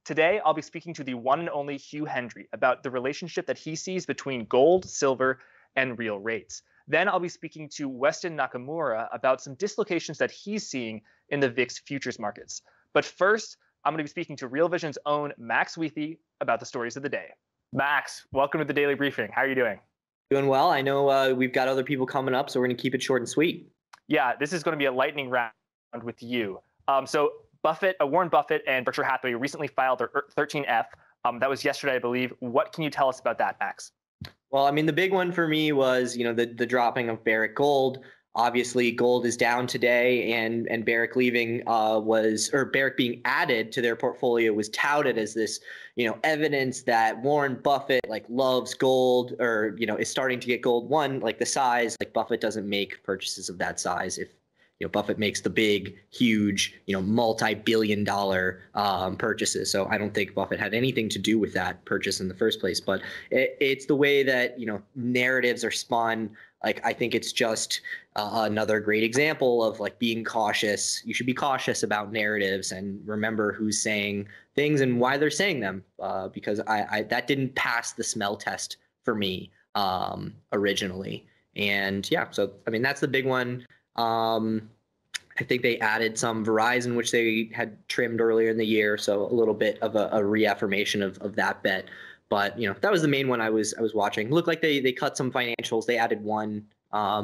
Today, I'll be speaking to the one and only Hugh Hendry about the relationship that he sees between gold, silver, and real rates. Then I'll be speaking to Weston Nakamura about some dislocations that he's seeing in the VIX futures markets. But first, I'm going to be speaking to Real Vision's own Max Wethe about the stories of the day. Max, welcome to the Daily Briefing. How are you doing? Doing well. I know we've got other people coming up, so we're going to keep it short and sweet. Yeah, this is going to be a lightning round with you. Warren Buffett and Berkshire Hathaway recently filed their 13F. That was yesterday, I believe. What can you tell us about that, Max? Well, I mean, the big one for me was, the dropping of Barrick Gold. Obviously, gold is down today, and Barrick Barrick being added to their portfolio was touted as this, evidence that Warren Buffett loves gold, or is starting to get gold. One, the size, Buffett doesn't make purchases of that size. If Buffett makes the big, huge, multi-billion-dollar purchases. So I don't think Buffett had anything to do with that purchase in the first place. But it's the way that narratives are spun. I think it's just another great example of being cautious. You should be cautious about narratives and remember who's saying things and why they're saying them. Because that didn't pass the smell test for me originally. And yeah, so I mean that's the big one. I think they added some Verizon, which they had trimmed earlier in the year, so a little bit of a reaffirmation of that bet. But that was the main one I was watching. Looked like they cut some financials. They added one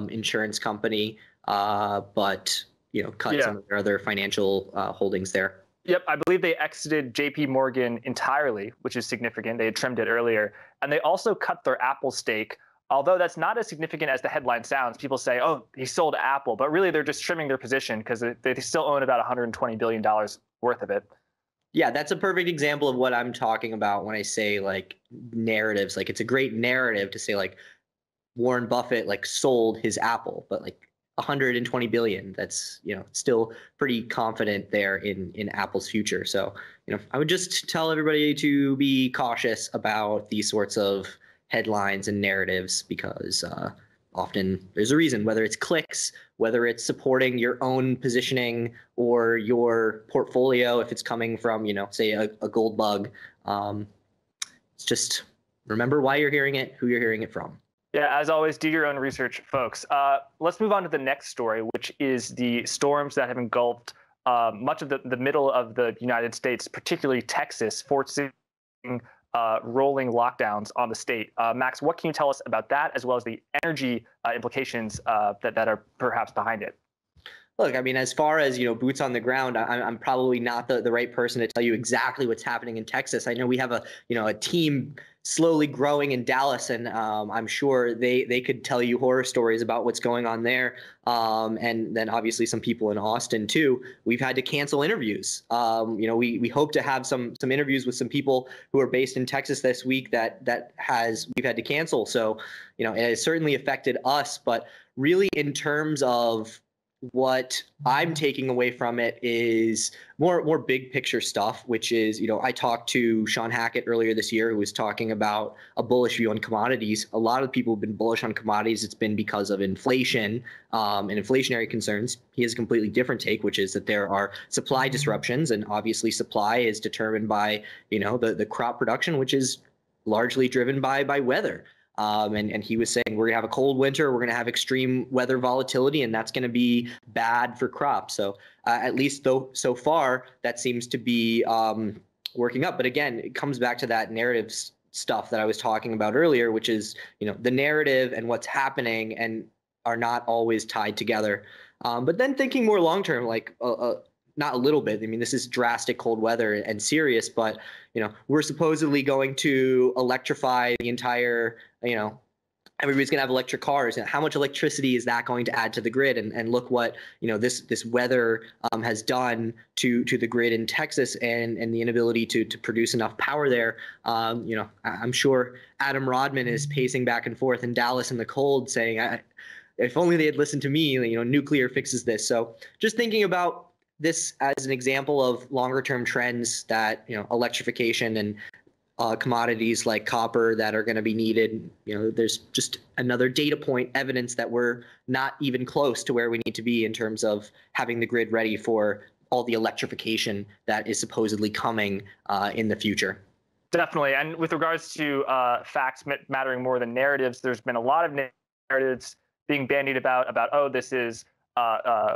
insurance company, but cut some of their other financial holdings there. Yep, I believe they exited JP Morgan entirely, which is significant. They had trimmed it earlier, and they also cut their Apple stake. Although that's not as significant as the headline sounds, people say, oh, he sold Apple. But really, they're just trimming their position because they still own about $120 billion worth of it. Yeah, that's a perfect example of what I'm talking about when I say narratives. It's a great narrative to say Warren Buffett sold his Apple, but 120 billion. That's still pretty confident there in Apple's future. So I would just tell everybody to be cautious about these sorts of headlines and narratives because often there's a reason, whether it's clicks, whether it's supporting your own positioning or your portfolio, if it's coming from, say a gold bug. It's just remember why you're hearing it, who you're hearing it from. Yeah, as always, do your own research, folks. Let's move on to the next story, which is the storms that have engulfed much of the middle of the United States, particularly Texas, forcing rolling lockdowns on the state. Max, what can you tell us about that, as well as the energy implications that are perhaps behind it? Look, I mean, as far as, boots on the ground, I'm probably not the right person to tell you exactly what's happening in Texas. I know we have a team slowly growing in Dallas, and I'm sure they could tell you horror stories about what's going on there. And then obviously some people in Austin too. We've had to cancel interviews. We hope to have some interviews with some people who are based in Texas this week that we've had to cancel. So, it has certainly affected us, but really in terms of what I'm taking away from it is more big picture stuff, which is, I talked to Sean Hackett earlier this year, who was talking about a bullish view on commodities. A lot of people have been bullish on commodities. It's been because of inflation and inflationary concerns. He has a completely different take, which is that there are supply disruptions, and obviously supply is determined by, the crop production, which is largely driven by weather. And he was saying we're going to have a cold winter, we're going to have extreme weather volatility, and that's going to be bad for crops. So at least so far, that seems to be working up. But again, it comes back to that narrative stuff that I was talking about earlier, which is, the narrative and what's happening and are not always tied together. But then thinking more long term, not a little bit. I mean, this is drastic cold weather and serious, but, we're supposedly going to electrify the entire, everybody's going to have electric cars. And how much electricity is that going to add to the grid? And look what, this weather has done to the grid in Texas and the inability to produce enough power there. I'm sure Adam Rodman is pacing back and forth in Dallas in the cold saying, if only they had listened to me, nuclear fixes this. So just thinking about this as an example of longer term trends that, electrification and commodities like copper that are going to be needed. There's just another data point, evidence that we're not even close to where we need to be in terms of having the grid ready for all the electrification that is supposedly coming in the future. Definitely. And with regards to facts mattering more than narratives, there's been a lot of narratives being bandied about, oh, this is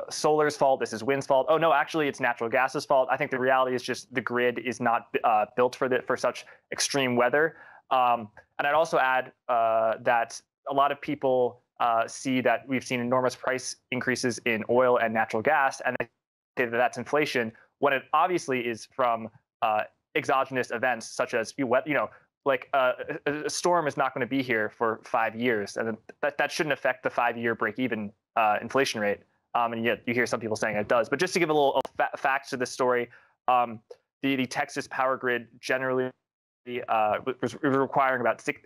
solar's fault, this is wind's fault. Oh, no, actually, it's natural gas's fault. I think the reality is just the grid is not built for such extreme weather. And I'd also add that a lot of people see that we've seen enormous price increases in oil and natural gas, and they say that that's inflation, when it obviously is from exogenous events such as like a storm is not going to be here for 5 years, and that shouldn't affect the 5-year break-even inflation rate. And yet you hear some people saying it does. But just to give a little facts to this story, the Texas power grid generally was requiring about 70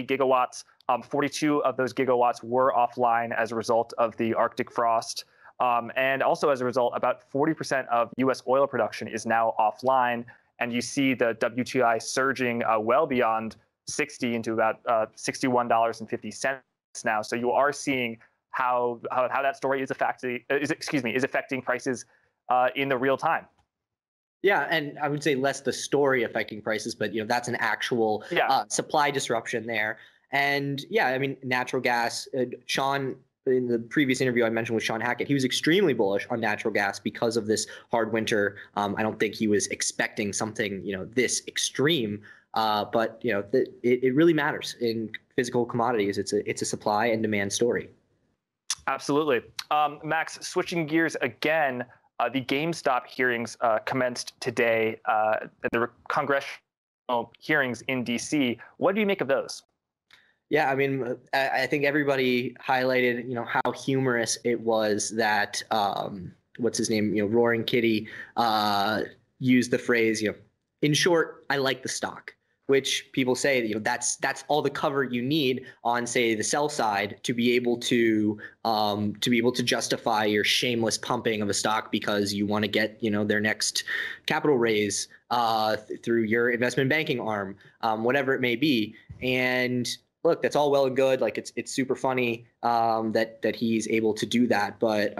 gigawatts. 42 of those gigawatts were offline as a result of the Arctic frost. And also as a result, about 40% of U.S. oil production is now offline. And you see the WTI surging well beyond 60 into about $61.50 now. So you are seeing how that story is affecting prices in the real time. Yeah, and I would say less the story affecting prices, but that's an actual supply disruption there. And yeah, I mean, natural gas. Sean, in the previous interview I mentioned with Sean Hackett, he was extremely bullish on natural gas because of this hard winter. I don't think he was expecting something this extreme. But it really matters in physical commodities. It's a supply and demand story. Absolutely. Max, switching gears again, the GameStop hearings commenced today. There were congressional hearings in D.C. What do you make of those? Yeah, I mean, I think everybody highlighted, how humorous it was that what's his name, Roaring Kitty used the phrase, in short, I like the stock. Which people say that's all the cover you need on, say, the sell side to be able to justify your shameless pumping of a stock because you want to get their next capital raise through your investment banking arm, whatever it may be. And look, that's all well and good. Like it's super funny that he's able to do that, but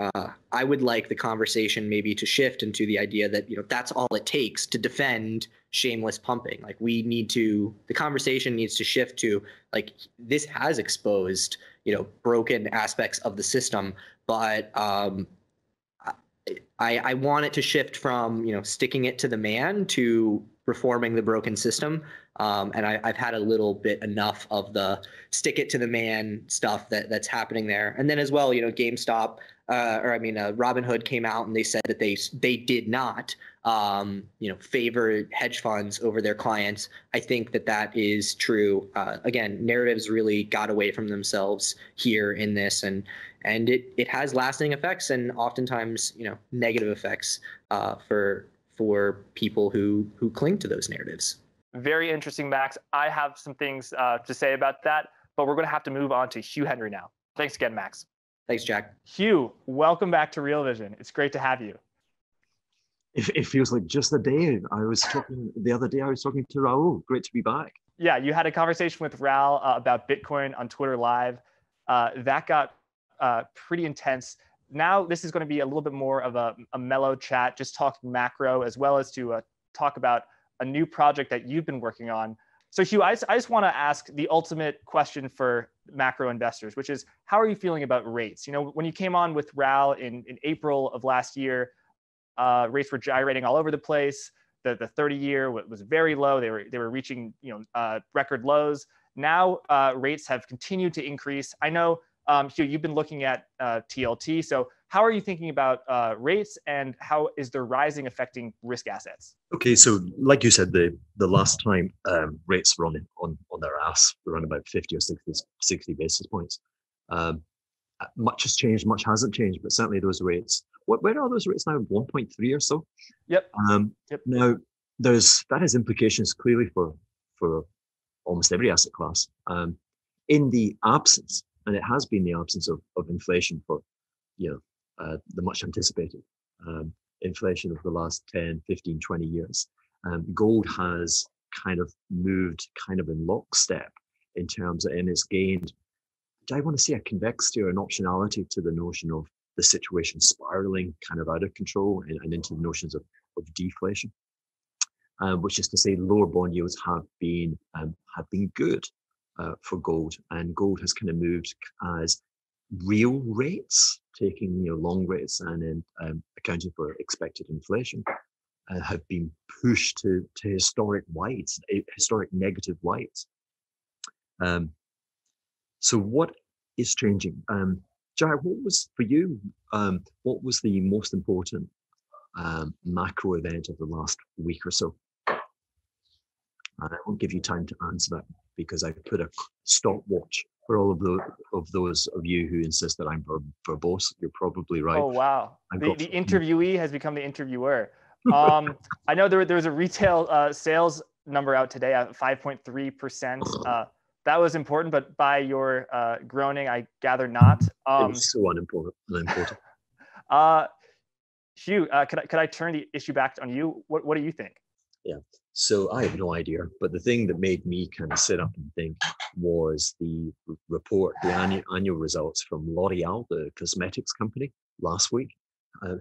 I would like the conversation maybe to shift into the idea that that's all it takes to defend shameless pumping. Like the conversation needs to shift to like this has exposed broken aspects of the system, but I want it to shift from sticking it to the man to reforming the broken system. And I've had a little bit enough of the stick it to the man stuff that's happening there. And then as well, GameStop, Robinhood came out and they said that they did not, favor hedge funds over their clients. I think that is true. Again, narratives really got away from themselves here in this, and it has lasting effects and oftentimes, negative effects for people who cling to those narratives. Very interesting, Max. I have some things to say about that, but we're going to have to move on to Hugh Hendry now. Thanks again, Max. Thanks, Jack. Hugh, welcome back to Real Vision. It's great to have you. It feels like just the day I was talking to Raul. Great to be back. Yeah, you had a conversation with Raul about Bitcoin on Twitter Live. That got pretty intense. Now this is going to be a little bit more of a mellow chat, just talking macro, as well as to talk about a new project that you've been working on. So Hugh, I just want to ask the ultimate question for macro investors, which is, how are you feeling about rates? When you came on with Raul in April of last year, rates were gyrating all over the place. The 30-year was very low. They were reaching record lows. Now rates have continued to increase. I know, Hugh, you've been looking at TLT. So how are you thinking about rates, and how is their rising affecting risk assets? Okay, so like you said, the last time rates were on their ass, around about 50 or 60 basis points. Much has changed, much hasn't changed, but certainly those rates. Where are those rates now? 1.3 or so. Yep. Yep. Now that has implications clearly for almost every asset class. In the absence, and it has been the absence of inflation for the much anticipated inflation of the last 10, 15, 20 years. Gold has kind of moved kind of in lockstep in terms of, and it's gained, I want to say, a convexity or an optionality to the notion of the situation spiraling kind of out of control and into the notions of deflation, which is to say lower bond yields have been good for gold, and gold has kind of moved as real rates, taking long rates and then accounting for expected inflation, have been pushed to historic wides, historic negative wides. So what is changing? Jared, what was for you? What was the most important macro event of the last week or so? And I won't give you time to answer that because I put a stopwatch for all of those of you who insist that I'm verbose. You're probably right. Oh wow! The interviewee has become the interviewer. I know there was a retail sales number out today at 5.3%. That was important, but by your groaning, I gather not. It was so unimportant. Hugh, could I turn the issue back on you? What do you think? Yeah, so I have no idea, but the thing that made me kind of sit up and think was the report, the annual results from L'Oreal, the cosmetics company, last week,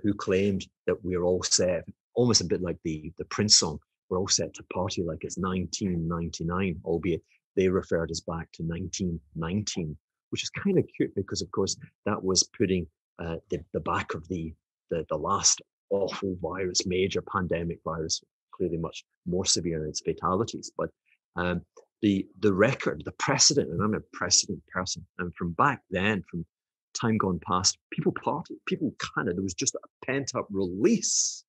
who claimed that we're all set, almost a bit like the Prince song, we're all set to party like it's 1999, albeit they referred us back to 1919, which is kind of cute because, of course, that was putting the back of the last awful virus, major pandemic virus, clearly much more severe in its fatalities. But the record, the precedent, and I'm a precedent person, and from back then, from time gone past, people partied, people there was just a pent-up release.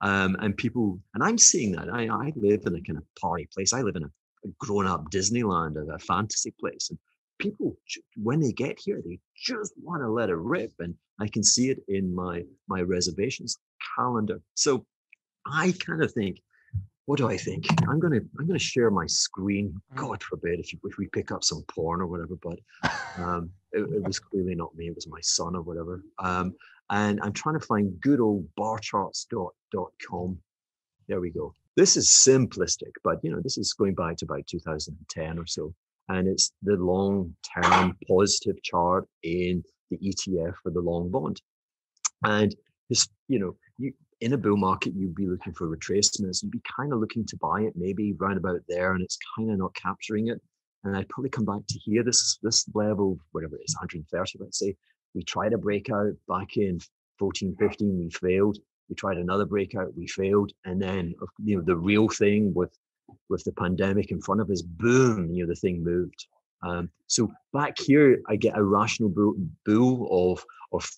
And people, and I'm seeing that. I live in a kind of party place. I live in a grown-up Disneyland, a fantasy place, and people, when they get here, they just want to let it rip, and I can see it in my reservations calendar. So I kind of think, what do I think? I'm gonna share my screen. God forbid if we pick up some porn or whatever, but it was clearly not me. It was my son or whatever. And I'm trying to find good old barcharts.com. There we go. This is simplistic, but this is going back to about 2010 or so. And it's the long-term positive chart in the ETF for the long bond. And this, you in a bull market, you'd be looking for retracements. You'd be kind of looking to buy it maybe round about there, and it's kind of not capturing it. And I'd probably come back to here, this level, whatever it is, 130, let's say. We tried a breakout back in 14, 15, we failed. We tried another breakout, we failed. And then, the real thing with the pandemic in front of us, boom, the thing moved. So back here, I get a rational bull of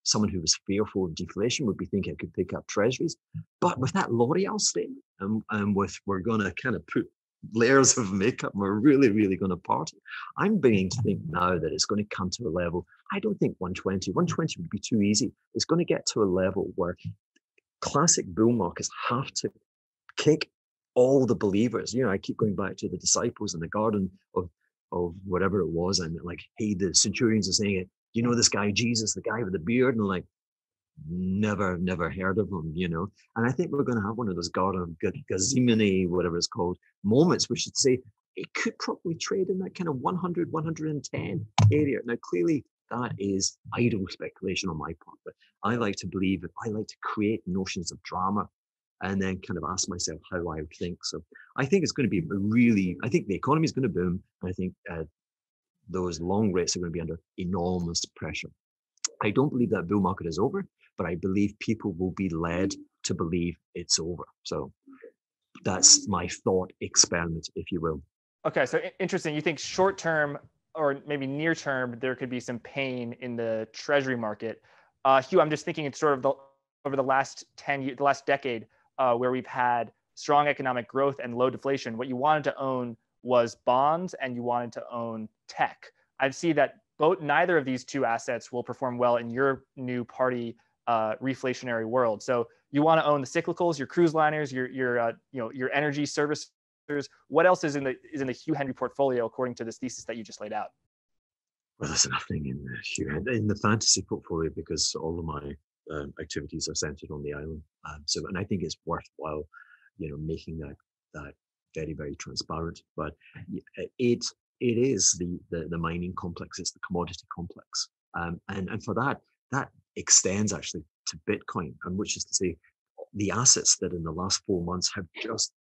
someone who was fearful of deflation would be thinking I could pick up treasuries. But with that L'Oreal statement, and with we're going to kind of put layers of makeup, and we're really, really going to party, I'm beginning to think now that it's going to come to a level, I don't think 120 would be too easy. It's going to get to a level where classic bull markets have to kick all the believers. I keep going back to the disciples in the garden of whatever it was, and like, hey, the centurions are saying it. This guy Jesus, the guy with the beard, and like, never heard of him, And I think we're going to have one of those Garden of Gethsemane, whatever it's called, moments. We should say it could probably trade in that kind of 100, 110 area. Now, clearly, that is idle speculation on my part, but I like to believe that I like to create notions of drama and then kind of ask myself how I would think. So I think it's going to be I think the economy is going to boom. And I think those long rates are going to be under enormous pressure. I don't believe that bull market is over, but I believe people will be led to believe it's over. So that's my thought experiment, if you will. Okay, so interesting. You think short term or maybe near term, there could be some pain in the treasury market. Hugh, I'm just thinking it's sort of over the last 10 years, the last decade, where we've had strong economic growth and low deflation. What you wanted to own was bonds, and you wanted to own tech. I see that neither of these two assets will perform well in your new party reflationary world. So you want to own the cyclicals, your cruise liners, your energy services. What else is in the Hugh Hendry portfolio according to this thesis that you just laid out? Well, there's nothing in the fantasy portfolio because all of my activities are centered on the island. And I think it's worthwhile, making that very, very transparent. But it is the mining complex. It's the commodity complex. And for that extends actually to Bitcoin, and which is to say, the assets that in the last 4 months have just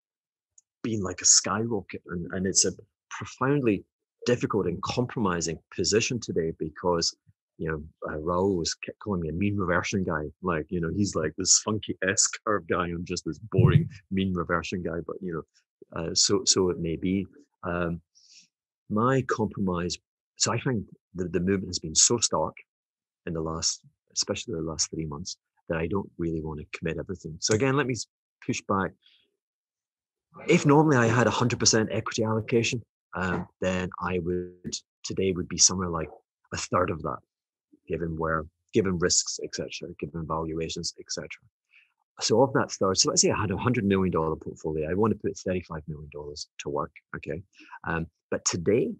been like a skyrocket, and it's a profoundly difficult and compromising position today because Raul was kept calling me a mean reversion guy, like he's like this funky S curve guy. I'm just this boring mean reversion guy, but so it may be. My compromise. So I find the movement has been so stark in especially the last 3 months, that I don't really want to commit everything. So again, let me push back. If normally I had 100% equity allocation, then I would today would be somewhere like a third of that, given risks, etc., given valuations, etc. So of that third, so let's say I had $100 million portfolio. I want to put $35 million to work. Okay, but today,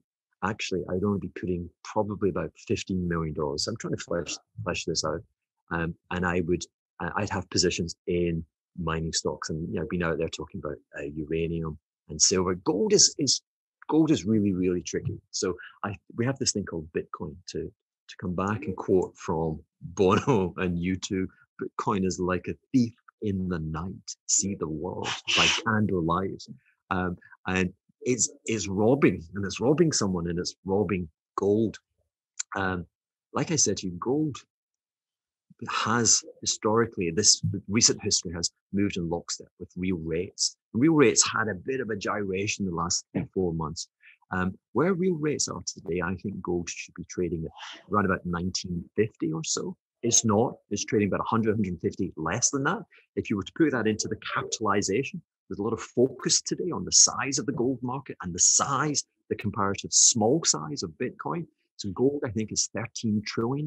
actually, I'd only be putting probably about $15 million. I'm trying to flesh this out, and I'd have positions in mining stocks, and I've been out there talking about uranium and silver. Gold is really, really tricky. So we have this thing called Bitcoin to come back and quote from Bono and U2. Bitcoin is like a thief in the night. See the world by candlelight, and it's robbing, and it's robbing someone, and it's robbing gold. Like I said to you, gold has historically, this recent history has moved in lockstep with real rates. Real rates had a bit of a gyration the last 4 months. Where real rates are today, I think gold should be trading at around about 1950 or so. It's not. It's trading about 100, 150 less than that. If you were to put that into the capitalization, there's a lot of focus today on the size of the gold market and the comparative small size of Bitcoin. So gold, I think, is $13 trillion.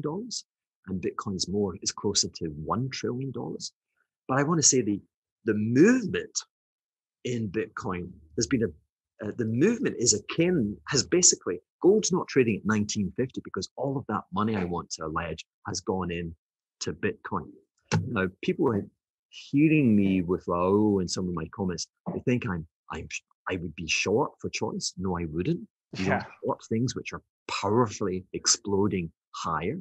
And Bitcoin is closer to $1 trillion. But I want to say the movement in Bitcoin has been the movement has basically, gold's not trading at 1950 because all of that money, I want to allege, has gone in to Bitcoin. Now, people are hearing me with Raul and some of my comments, they think I would be short for choice. No, I wouldn't. You don't short things which are powerfully exploding higher.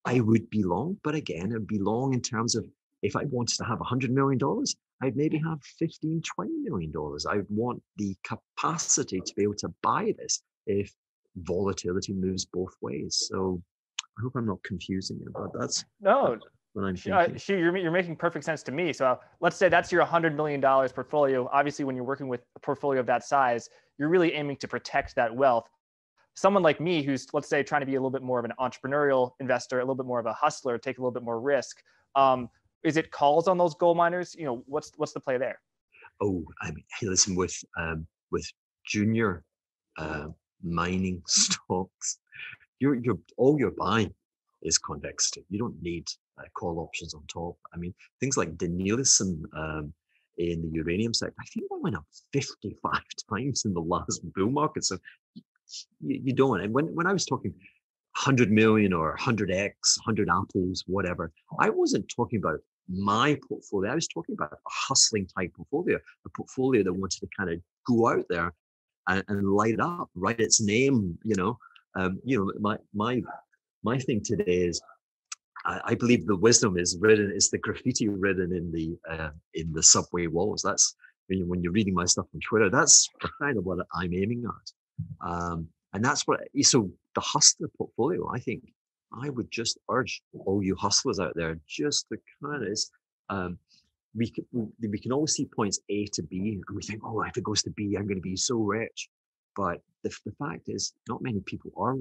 I would be long, but again, it would be long in terms of if I wanted to have $100 million, I'd maybe have $15, $20 million. I would want the capacity to be able to buy this if volatility moves both ways. So I hope I'm not confusing you, but that's what I'm thinking. Hugh, you're making perfect sense to me. So let's say that's your $100 million portfolio. Obviously, when you're working with a portfolio of that size, you're really aiming to protect that wealth. Someone like me, who's, let's say, trying to be a little bit more of an entrepreneurial investor, a little bit more of a hustler, take a little bit more risk. Is it calls on those gold miners? What's the play there? Oh, I mean, hey, listen, with junior mining stocks, all you're buying is convexity. You don't need call options on top. I mean, things like Danielson in the uranium sector, I think that went up 55 times in the last bull market. So you don't. And when I was talking 100 million or 100x, 100 apples, whatever, I wasn't talking about my portfolio. I was talking about a hustling type portfolio, a portfolio that wanted to kind of go out there and light it up, write its name. My thing today is, I believe the wisdom is the graffiti written in the subway walls. That's when you're reading my stuff on Twitter. That's kind of what I'm aiming at. And that's so the hustler portfolio, I think I would just urge all you hustlers out there just to kind of, we can always see points A to B and we think, oh, if it goes to B, I'm going to be so rich. But the fact is not many people are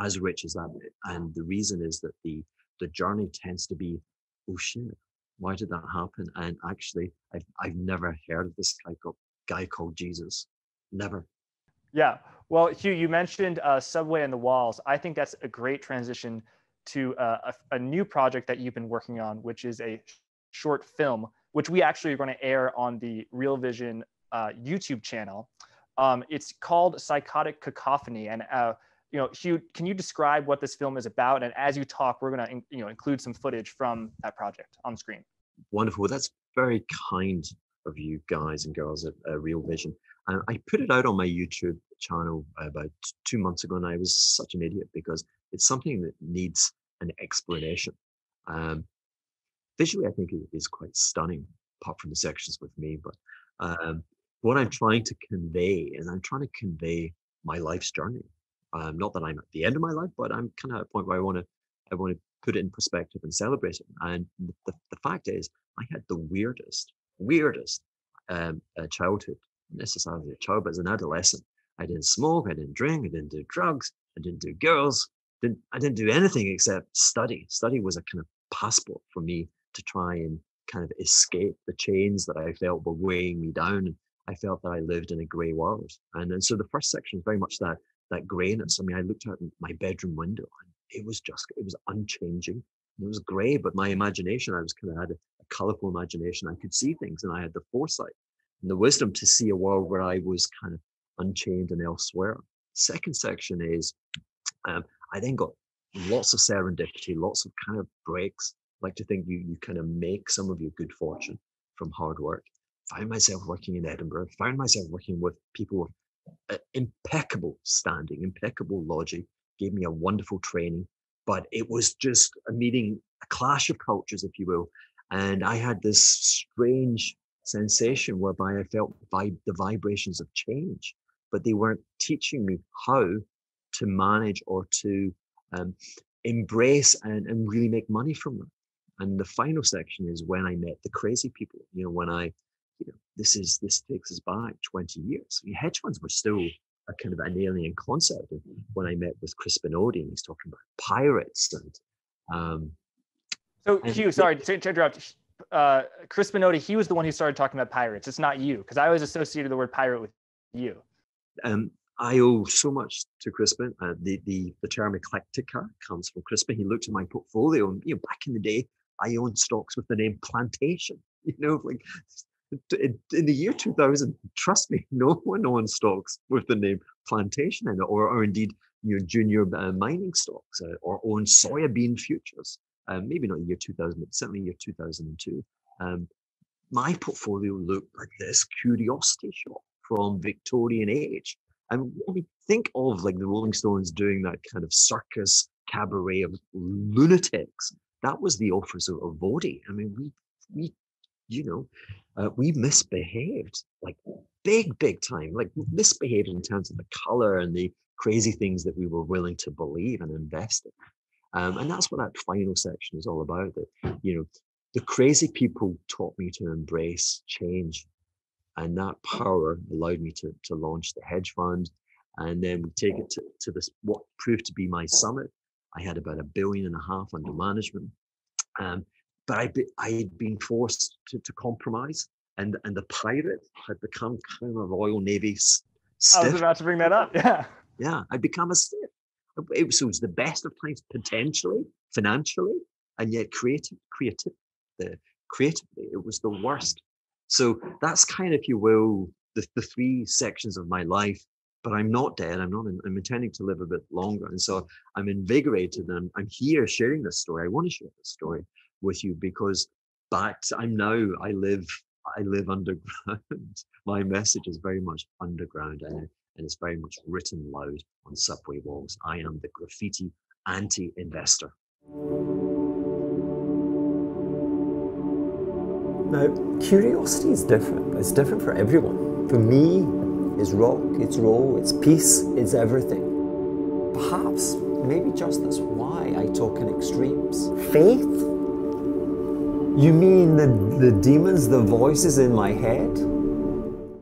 as rich as that. And the reason is that the journey tends to be, oh shit, why did that happen? And actually, I've never heard of this guy called Jesus. Never. Yeah. Well, Hugh, you mentioned Subway and the Walls. I think that's a great transition to a new project that you've been working on, which is a short film, which we actually are going to air on the Real Vision YouTube channel. It's called Psychotic Cacophony. And, Hugh, can you describe what this film is about? And as you talk, we're going to include some footage from that project on screen. Wonderful. That's very kind of you guys and girls at Real Vision. And I put it out on my YouTube channel about 2 months ago, and I was such an idiot because it's something that needs an explanation. Visually, I think it is quite stunning, apart from the sections with me. But what I'm trying to convey is I'm trying to convey my life's journey. Not that I'm at the end of my life, but I'm kind of at a point where I want to put it in perspective and celebrate it. And the fact is, I had the weirdest childhood. Not necessarily a child, but as an adolescent, I didn't smoke, I didn't drink, I didn't do drugs, I didn't do girls, I didn't do anything except study. Study was a kind of passport for me to try and kind of escape the chains that I felt were weighing me down. I felt that I lived in a grey world. And so the first section is very much that greyness. I mean, I looked out my bedroom window and it was unchanging. It was grey, but my imagination, I was kind of had a colourful imagination. I could see things, and I had the foresight and the wisdom to see a world where I was kind of unchained and elsewhere. Second section is, I then got lots of serendipity, lots of kind of breaks. I like to think you kind of make some of your good fortune from hard work. Found myself working in Edinburgh, found myself working with people with impeccable standing, impeccable logic, gave me a wonderful training, but it was just a clash of cultures, if you will. And I had this strange sensation whereby I felt the vibrations of change, but they weren't teaching me how to manage or to embrace and really make money from them. And the final section is when I met the crazy people. This takes us back 20 years. Hedge funds were still a kind of an alien concept. And when I met with Chris Benody, and he's talking about pirates Hugh, sorry to interrupt. Chris Benody, he was the one who started talking about pirates. It's not you, because I always associated the word pirate with you. I owe so much to Crispin. The term eclectica comes from Crispin. He looked at my portfolio, and back in the day, I owned stocks with the name Plantation. In the year 2000, trust me, no one owned stocks with the name Plantation in it, or indeed junior mining stocks, or owned soybean futures. Maybe not the year 2000, but certainly year 2002. My portfolio looked like this curiosity shop from Victorian age. And when we think of like the Rolling Stones doing that kind of circus cabaret of lunatics, that was the office of Vody. I mean, we misbehaved like big time, like misbehaved in terms of the color and the crazy things that we were willing to believe and invest in. And that's what that final section is all about. That, the crazy people taught me to embrace change. And that power allowed me to launch the hedge fund. And then we take it to this, what proved to be my summit. I had about $1.5 billion under management. But I had been forced to compromise. And the pirate had become kind of Royal Navy stiff. I was about to bring that up. Yeah. Yeah, I'd become a stiff. It was the best of times potentially, financially, and yet creatively, it was the worst. So that's kind of, if you will, the three sections of my life. But I'm not dead. I'm intending to live a bit longer. And so I'm invigorated, and I'm here sharing this story. I want to share this story with you because I live underground. My message is very much underground, and it's very much written loud on subway walls. I am the graffiti anti-investor. Now, curiosity is different. It's different for everyone. For me, it's rock, it's roll, it's peace, it's everything. Perhaps, maybe just that's why I talk in extremes. Faith? You mean the demons, the voices in my head?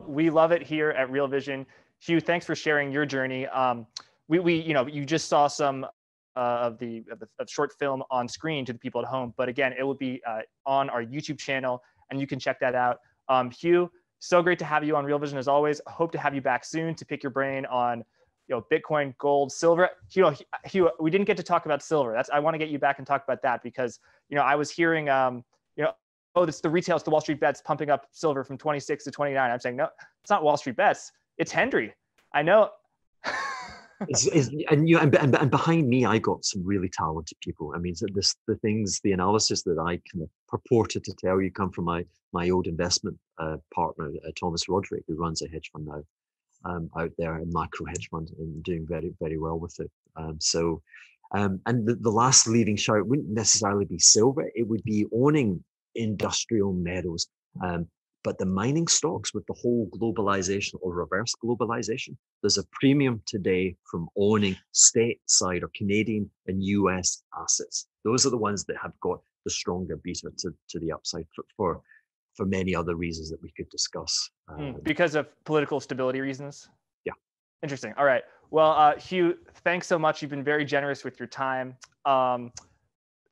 We love it here at Real Vision. Hugh, thanks for sharing your journey. You just saw some of the short film on screen to the people at home, but again, it will be on our YouTube channel, and you can check that out. Hugh, so great to have you on Real Vision as always. Hope to have you back soon to pick your brain on Bitcoin, gold, silver. Hugh, we didn't get to talk about silver. I want to get you back and talk about that because I was hearing it's the Wall Street bets pumping up silver from 26 to 29. I'm saying no, it's not Wall Street bets. It's Hendry. I know. And behind me, I got some really talented people. I mean, the analysis that I kind of purported to tell you come from my old investment partner, Thomas Roderick, who runs a hedge fund now out there, a macro hedge fund, and doing very, very well with it. And the last leading shout wouldn't necessarily be silver. It would be owning industrial metals. But the mining stocks with the whole globalization or reverse globalization, there's a premium today from owning stateside or Canadian and US assets. Those are the ones that have got the stronger beta to the upside for many other reasons that we could discuss. Because of political stability reasons? Yeah. Interesting. All right. Well, Hugh, thanks so much. You've been very generous with your time.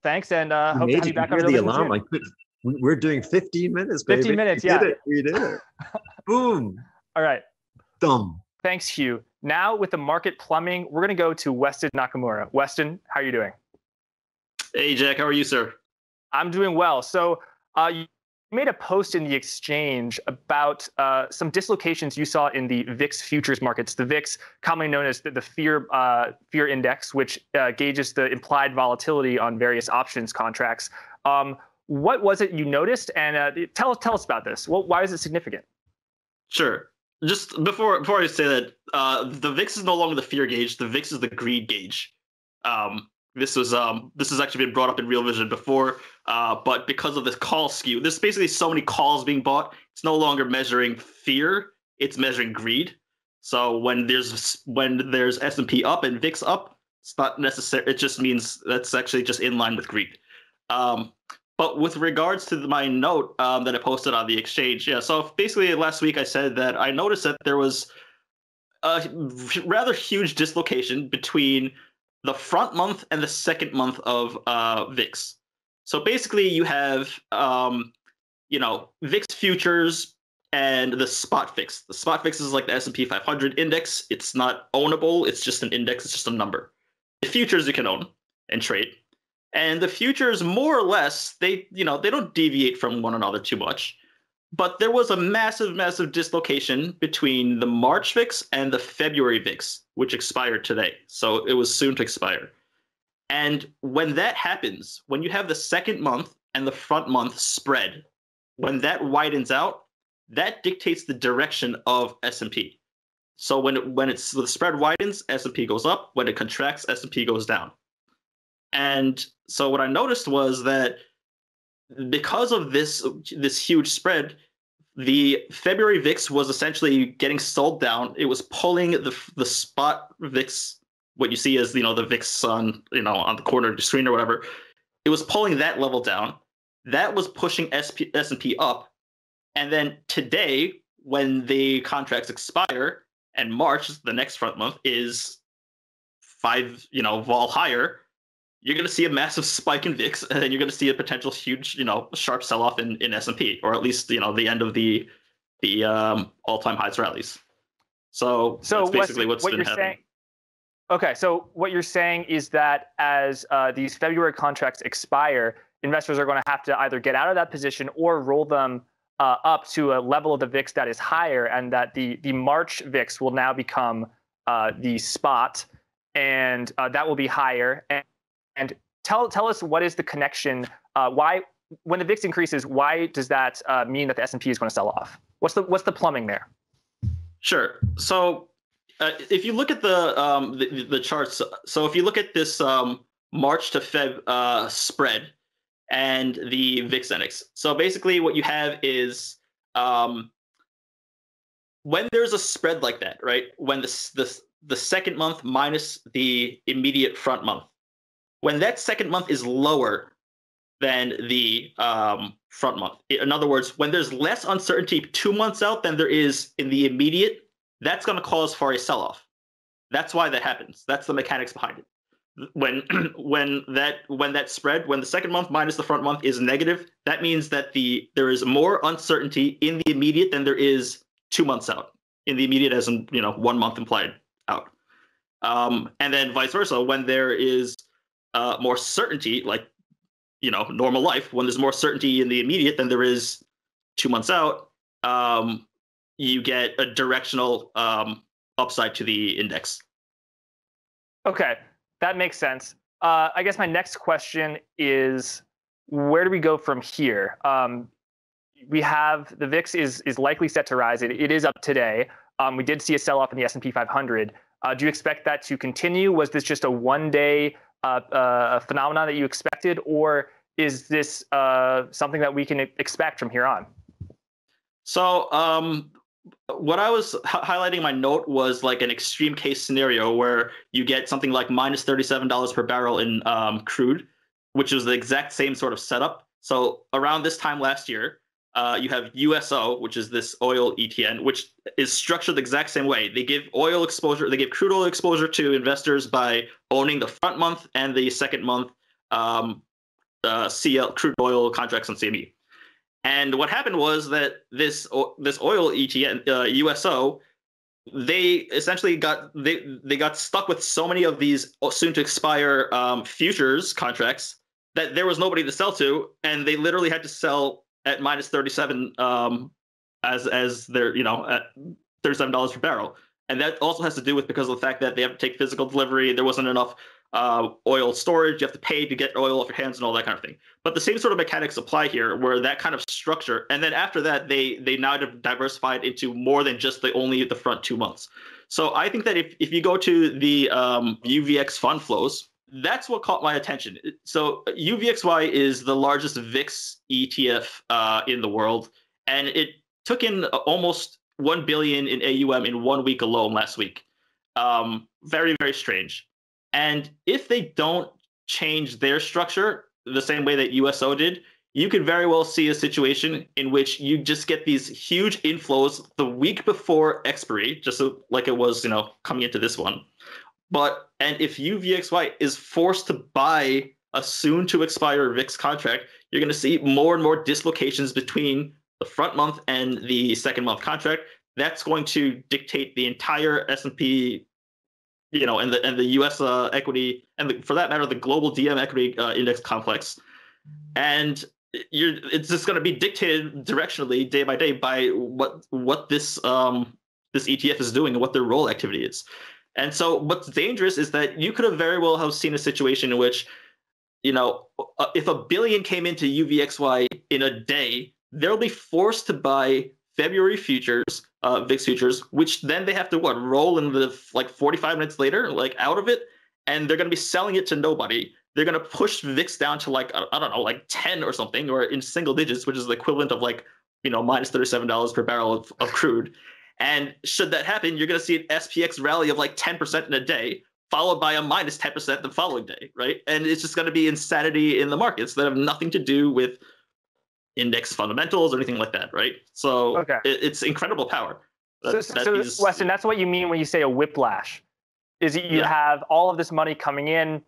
Thanks, and hope to have you back on the alarm. We're doing 15 minutes, baby. 15 minutes, We did it. Boom. All right. Dumb. Thanks, Hugh. Now, with the market plumbing, we're going to go to Weston Nakamura. Weston, how are you doing? Hey, Jack. How are you, sir? I'm doing well. So you made a post in the exchange about some dislocations you saw in the VIX futures markets. The VIX, commonly known as the fear index, which gauges the implied volatility on various options contracts. What was it you noticed? And tell us about this. Well, why is it significant? Sure. Just before I say that, the VIX is no longer the fear gauge. The VIX is the greed gauge. This has actually been brought up in Real Vision before, but because of this call skew, there's basically so many calls being bought. It's no longer measuring fear; it's measuring greed. So when there's S&P up and VIX up, it's not necessary. It just means that's actually just in line with greed. But with regards to my note that I posted on the exchange, yeah. So basically, last week I said that I noticed that there was a rather huge dislocation between the front month and the second month of VIX. So basically, you have VIX futures and the spot VIX. The spot VIX is like the S&P 500 index. It's not ownable. It's just an index. It's just a number. The futures you can own and trade. And the futures, more or less, they don't deviate from one another too much. But there was a massive, massive dislocation between the March VIX and the February VIX, which expired today. So it was soon to expire. And when that happens, when you have the second month and the front month spread, when that widens out, that dictates the direction of S&P. So when the spread widens, S&P goes up. When it contracts, S&P goes down. And so what I noticed was that because of this huge spread, the February VIX was essentially getting sold down. It was pulling the spot VIX, what you see as the VIX on the corner of the screen or whatever. It was pulling that level down. That was pushing S&P up. And then today, when the contracts expire, and March, the next front month, is 5 vol higher, you're going to see a massive spike in VIX, and then you're going to see a potential huge, sharp sell-off in S&P, or at least, the end of the all-time highs rallies. So that's basically what's been happening. Okay, so what you're saying is that as these February contracts expire, investors are going to have to either get out of that position or roll them up to a level of the VIX that is higher, and that the March VIX will now become the spot, and that will be higher. And tell us, what is the connection? Why, when the VIX increases, why does that mean that the S&P is going to sell off? What's the plumbing there? Sure. So if you look at the charts, so if you look at this March to Feb spread and the VIX index, so basically what you have is when there's a spread like that, right? When the second month minus the immediate front month, when that second month is lower than the front month, in other words, when there's less uncertainty 2 months out than there is in the immediate, that's going to cause for a sell-off. That's why that happens. That's the mechanics behind it. When that spread, when the second month minus the front month is negative, that means that there is more uncertainty in the immediate than there is 2 months out. In the immediate, as in 1 month implied out, and then vice versa. When there is more certainty, like normal life, when there's more certainty in the immediate than there is 2 months out, you get a directional upside to the index. Okay, that makes sense. I guess my next question is, where do we go from here? We have the VIX is likely set to rise. It is up today. We did see a sell-off in the S&P 500. Do you expect that to continue? Was this just a one-day a phenomenon that you expected, or is this something that we can expect from here on? So what I was highlighting in my note was like an extreme case scenario where you get something like minus $37 per barrel in crude, which is the exact same sort of setup. So around this time last year, you have USO, which is this oil ETN, which is structured the exact same way. They give oil exposure, they give crude oil exposure to investors by owning the front month and the second month CL crude oil contracts on CME. And what happened was that this oil ETN USO, they essentially got stuck with so many of these soon to expire futures contracts that there was nobody to sell to, and they literally had to sell at minus 37 as their at $37 per barrel. And that also has to do with because of the fact that they have to take physical delivery. There wasn't enough oil storage. You have to pay to get oil off your hands and all that kind of thing. But the same sort of mechanics apply here, where that kind of structure, and then after that, they now have diversified into more than just only the front 2 months. So I think that if you go to the UVX fund flows, that's what caught my attention. So UVXY is the largest VIX ETF in the world, and it took in almost 1 billion in AUM in 1 week alone last week. Very, very strange. And if they don't change their structure the same way that USO did, you could very well see a situation in which you just get these huge inflows the week before expiry, just so, like it was, coming into this one. And if UVXY is forced to buy a soon to expire VIX contract, you're going to see more and more dislocations between the front month and the second month contract. That's going to dictate the entire S&P, and the U.S. equity, and for that matter, the global DM equity index complex. And it's just going to be dictated directionally, day by day, by what this ETF is doing and what their roll activity is. And so what's dangerous is that you could have very well have seen a situation in which, if a billion came into UVXY in a day, they'll be forced to buy February futures, VIX futures, which then they have to roll in the 45 minutes later, out of it, and they're going to be selling it to nobody. They're going to push VIX down to I don't know, 10 or something, or in single digits, which is the equivalent of minus $37 per barrel of crude. And should that happen, you're going to see an SPX rally of 10% in a day, followed by a minus 10% the following day, right? And it's just going to be insanity in the markets that have nothing to do with index fundamentals or anything like that, right? So it's incredible power. Weston, that's what you mean when you say a whiplash. Is you have all of this money coming in,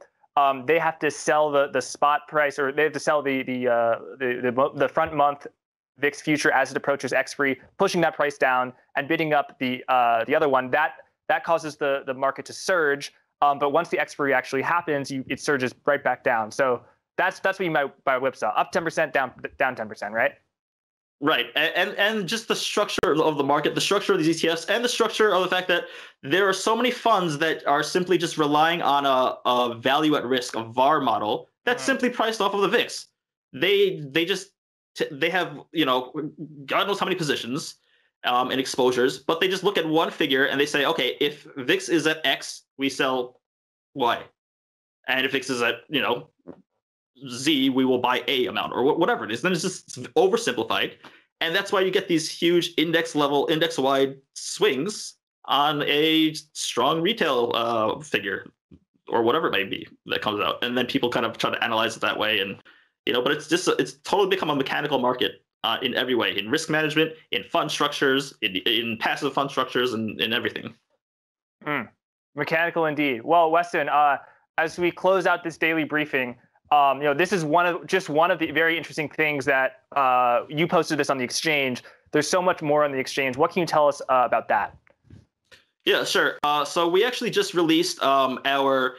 they have to sell the spot price, or they have to sell the front month VIX future as it approaches expiry, pushing that price down and bidding up the other one. That causes the market to surge. But once the expiry actually happens, it surges right back down. So that's what you meant by whipsaw. Up 10%, down 10%, right? Right. And just the structure of the market, the structure of these ETFs, and the structure of the fact that there are so many funds that are simply just relying on a value at risk, a VAR model that's simply priced off of the VIX. They have, God knows how many positions and exposures, but they just look at one figure and they say, okay, if VIX is at X, we sell Y. And if VIX is at, Z, we will buy A amount, or whatever it is. Then it's just oversimplified. And that's why you get these huge index-wide swings on a strong retail figure, or whatever it may be that comes out. And then people kind of try to analyze it that way. And, but it's totally become a mechanical market in every way, in risk management, in fund structures, in passive fund structures, and in everything. Mechanical indeed. Well, Weston, as we close out this daily briefing, this is one of the very interesting things that you posted this on the exchange. There's so much more on the exchange. What can you tell us about that? Yeah, sure. So we actually just released our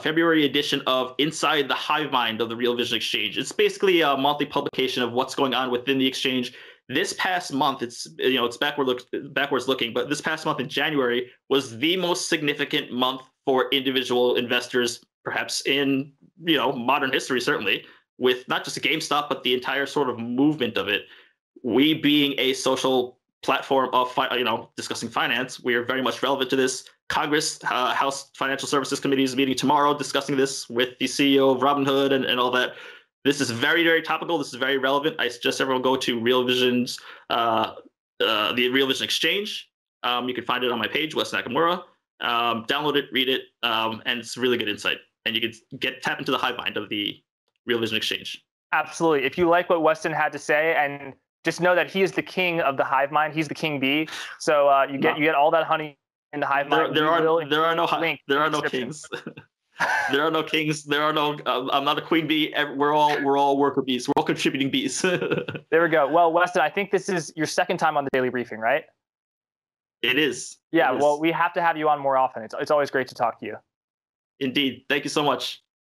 February edition of Inside the Hive Mind of the Real Vision Exchange. It's basically a monthly publication of what's going on within the exchange. This past month, it's backwards looking, but this past month in January was the most significant month for individual investors, perhaps in modern history, certainly, with not just GameStop, but the entire sort of movement of it. We being a social platform of discussing finance, we are very much relevant to this. Congress, House Financial Services Committee is meeting tomorrow discussing this with the CEO of Robinhood and all that. This is very, very topical. This is very relevant. I suggest everyone go to Real Vision's, the Real Vision Exchange. You can find it on my page, Wes Nakamura. Download it, read it, and it's really good insight. And you can tap into the hive mind of the Real Vision Exchange. Absolutely. If you like what Weston had to say, and just know that he is the king of the hive mind, he's the king bee. So you get all that honey in the hive mind. There are no kings. There are no kings. There are no. I'm not a queen bee. We're all worker bees. We're all contributing bees. There we go. Well, Weston, I think this is your second time on the Daily Briefing, right? It is. Yeah. Well, we have to have you on more often. It's always great to talk to you. Indeed. Thank you so much.